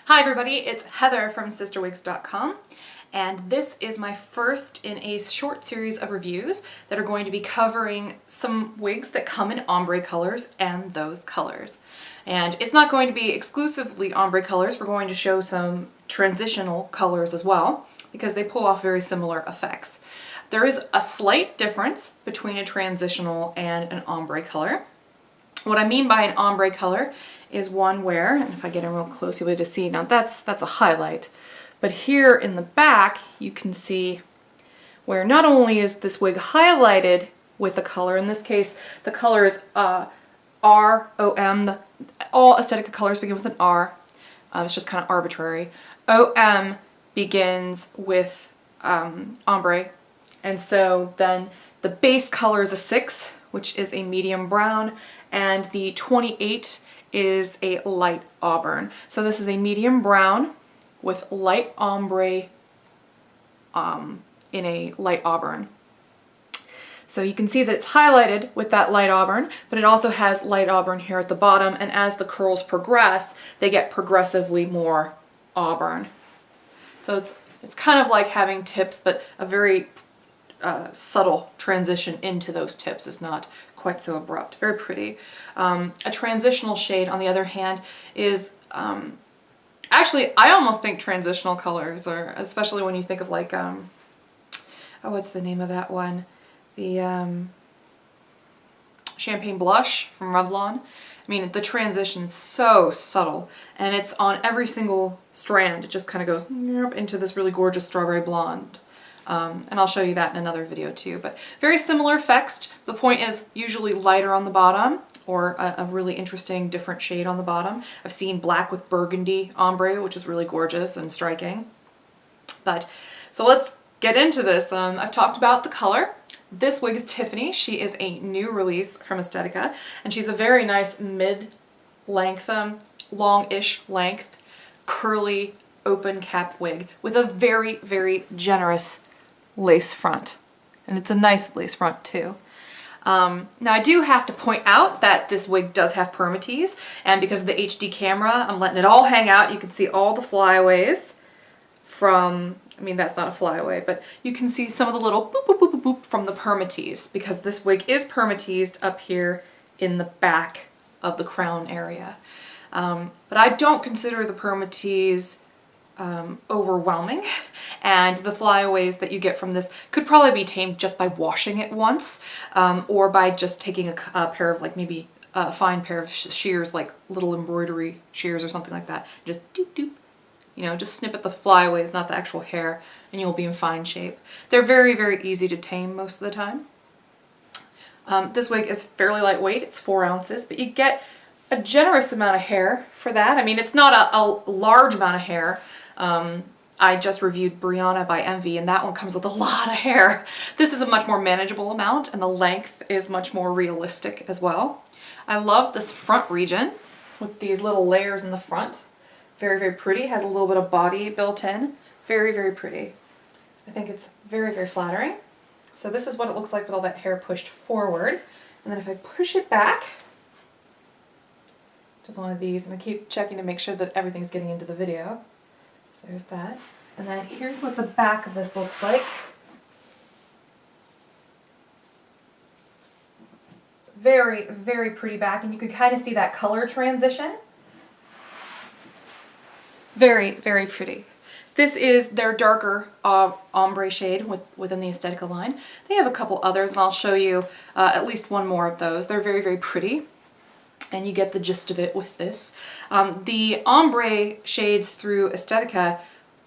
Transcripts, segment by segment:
Hi everybody, it's Heather from CysterWigs.com, and this is my first in a short series of reviews that are going to be covering some wigs that come in ombre colors and those colors. And it's not going to be exclusively ombre colors, we're going to show some transitional colors as well, because they pull off very similar effects. There is a slight difference between a transitional and an ombre color. What I mean by an ombre color is one where, and if I get in real close, you'll be able to see, now that's a highlight, but here in the back you can see where not only is this wig highlighted with the color, in this case the color is ROM, all Estetica colors begin with an R, it's just kind of arbitrary. OM begins with ombre, and so then the base color is a 6, which is a medium brown, and the 28 is a light auburn. So this is a medium brown with light ombre in a light auburn. So you can see that it's highlighted with that light auburn, but it also has light auburn here at the bottom, and as the curls progress, they get progressively more auburn. So it's kind of like having tips, but a very subtle transition into those tips. Is not quite so abrupt. Very pretty. A transitional shade, on the other hand, is actually, I almost think transitional colors are, especially when you think of like oh, what's the name of that one? The Champagne Blush from Revlon. I mean, the transition is so subtle, and it's on every single strand. It just kind of goes into this really gorgeous strawberry blonde. And I'll show you that in another video too, but very similar effects. The point is usually lighter on the bottom, or a really interesting different shade on the bottom. I've seen black with burgundy ombre, which is really gorgeous and striking. But, so let's get into this. I've talked about the color. This wig is Tiffani. She is a new release from Estetica, and she's a very nice mid-length, long-ish length, curly, open cap wig with a very, very generous lace front, and it's a nice lace front too. Now I do have to point out that this wig does have permatease, and because of the HD camera I'm letting it all hang out. You can see all the flyaways from, I mean that's not a flyaway, but you can see some of the little boop boop boop boop boop from the permatease, because this wig is permateased up here in the back of the crown area. But I don't consider the permatease overwhelming, and the flyaways that you get from this could probably be tamed just by washing it once, or by just taking a pair of, like, maybe a fine pair of shears, like little embroidery shears or something like that. Just doop doop, you know, just snip at the flyaways, not the actual hair, and you'll be in fine shape. They're very, very easy to tame most of the time. This wig is fairly lightweight, it's 4 ounces, but you get a generous amount of hair for that. I mean, it's not a large amount of hair. I just reviewed Brianna by Envy, and that one comes with a lot of hair. This is a much more manageable amount, and the length is much more realistic as well. I love this front region with these little layers in the front. Very, very pretty. Has a little bit of body built in. Very, very pretty. I think it's very, very flattering. So this is what it looks like with all that hair pushed forward. And then if I push it back, just one of these, and I keep checking to make sure that everything's getting into the video. So there's that. And then here's what the back of this looks like. Very, very pretty back, and you can kind of see that color transition. Very, very pretty. This is their darker ombre shade within the Estetica line. They have a couple others, and I'll show you at least one more of those. They're very, very pretty, and you get the gist of it with this. The ombre shades through Estetica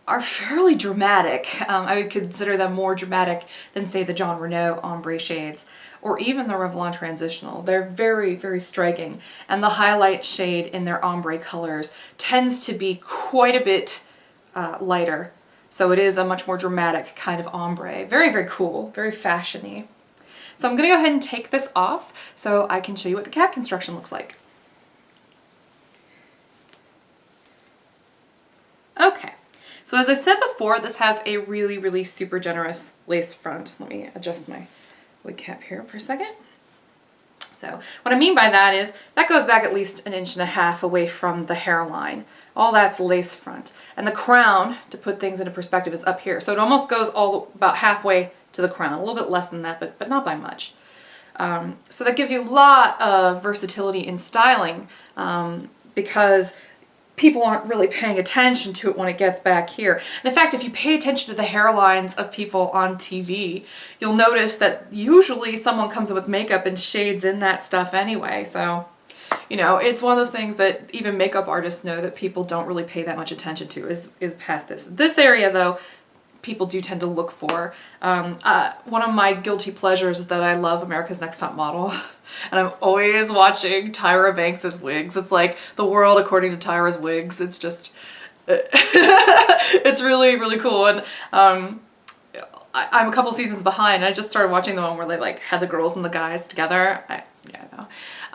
are fairly dramatic. I would consider them more dramatic than, say, the John Renault ombre shades, or even the Revlon Transitional. They're very, very striking, and the highlight shade in their ombre colors tends to be quite a bit lighter, so it is a much more dramatic kind of ombre. Very, very cool, very fashiony. So I'm going to go ahead and take this off so I can show you what the cap construction looks like. Okay, so as I said before, this has a really, really super generous lace front. Let me adjust my wig cap here for a second. So what I mean by that is that goes back at least 1.5 inches away from the hairline. All that's lace front. And the crown, to put things into perspective, is up here. So it almost goes about halfway to the crown. A little bit less than that, but not by much. So that gives you a lot of versatility in styling because people aren't really paying attention to it when it gets back here. And in fact, if you pay attention to the hairlines of people on TV, you'll notice that usually someone comes in with makeup and shades in that stuff anyway. So, you know, it's one of those things that even makeup artists know that people don't really pay that much attention to is past this. This area, though, people do tend to look for. One of my guilty pleasures is that I love America's Next Top Model, and I'm always watching Tyra Banks' wigs. It's like the world according to Tyra's wigs. It's just, it's really, really cool. And I'm a couple seasons behind. I just started watching the one where they like had the girls and the guys together. I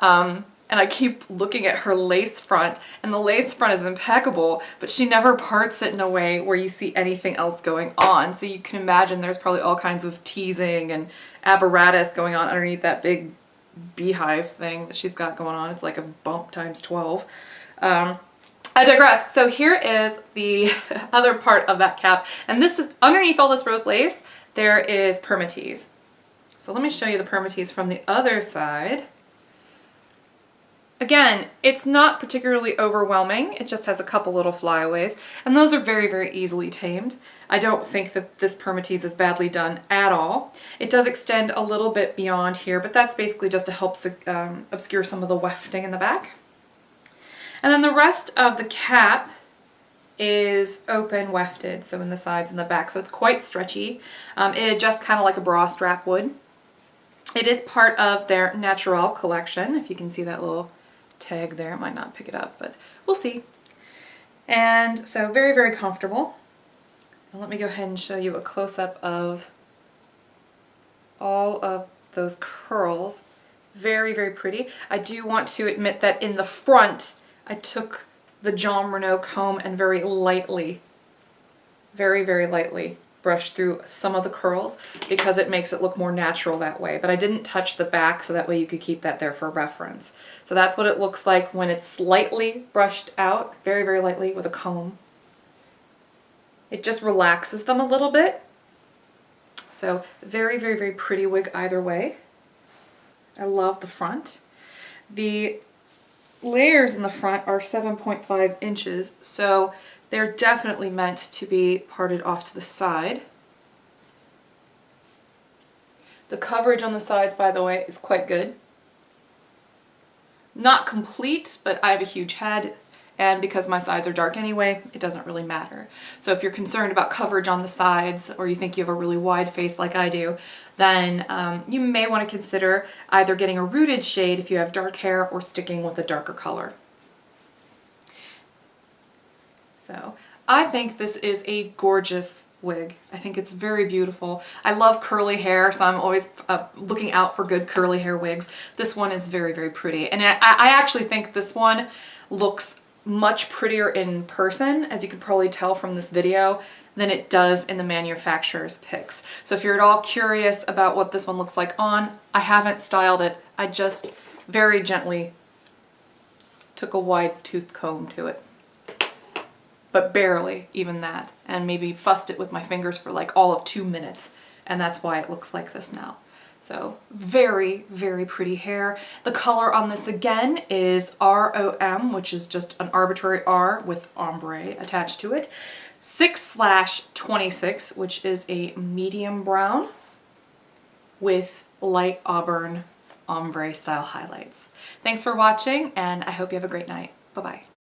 know. And I keep looking at her lace front, and the lace front is impeccable, but she never parts it in a way where you see anything else going on. So you can imagine there's probably all kinds of teasing and apparatus going on underneath that big beehive thing that she's got going on. It's like a bump times 12. I digress. So here is the other part of that cap, and this is underneath all this rose lace, there is permatease. So let me show you the permatease from the other side. Again, it's not particularly overwhelming. It just has a couple little flyaways, and those are very, very easily tamed. I don't think that this permatease is badly done at all. It does extend a little bit beyond here, but that's basically just to help obscure some of the wefting in the back. And then the rest of the cap is open wefted, so in the sides and the back, so it's quite stretchy. It adjusts kind of like a bra strap would. It is part of their Natural collection, if you can see that little tag there. It might not pick it up, but we'll see. And so very, very comfortable. And let me go ahead and show you a close-up of all of those curls. Very, very pretty. I do want to admit that in the front, I took the Jon Renau comb and very lightly, very, very lightly brush through some of the curls because it makes it look more natural that way. But I didn't touch the back, so that way you could keep that there for reference. So that's what it looks like when it's slightly brushed out, very, very lightly with a comb. It just relaxes them a little bit. So very, very, very pretty wig either way. I love the front. The layers in the front are 7.5 inches, so they're definitely meant to be parted off to the side. The coverage on the sides, by the way, is quite good. Not complete, but I have a huge head, and because my sides are dark anyway, it doesn't really matter. So if you're concerned about coverage on the sides, or you think you have a really wide face like I do, then you may want to consider either getting a rooted shade if you have dark hair, or sticking with a darker color. So I think this is a gorgeous wig. I think it's very beautiful. I love curly hair, so I'm always looking out for good curly hair wigs. This one is very, very pretty. And I actually think this one looks much prettier in person, as you can probably tell from this video, than it does in the manufacturer's pics. So if you're at all curious about what this one looks like on, I haven't styled it. I just very gently took a wide tooth comb to it. But barely, even that, and maybe fussed it with my fingers for like all of 2 minutes, and that's why it looks like this now. So very, very pretty hair. The color on this again is ROM, which is just an arbitrary R with ombre attached to it. 6/26, which is a medium brown with light auburn ombre style highlights. Thanks for watching, and I hope you have a great night. Bye-bye.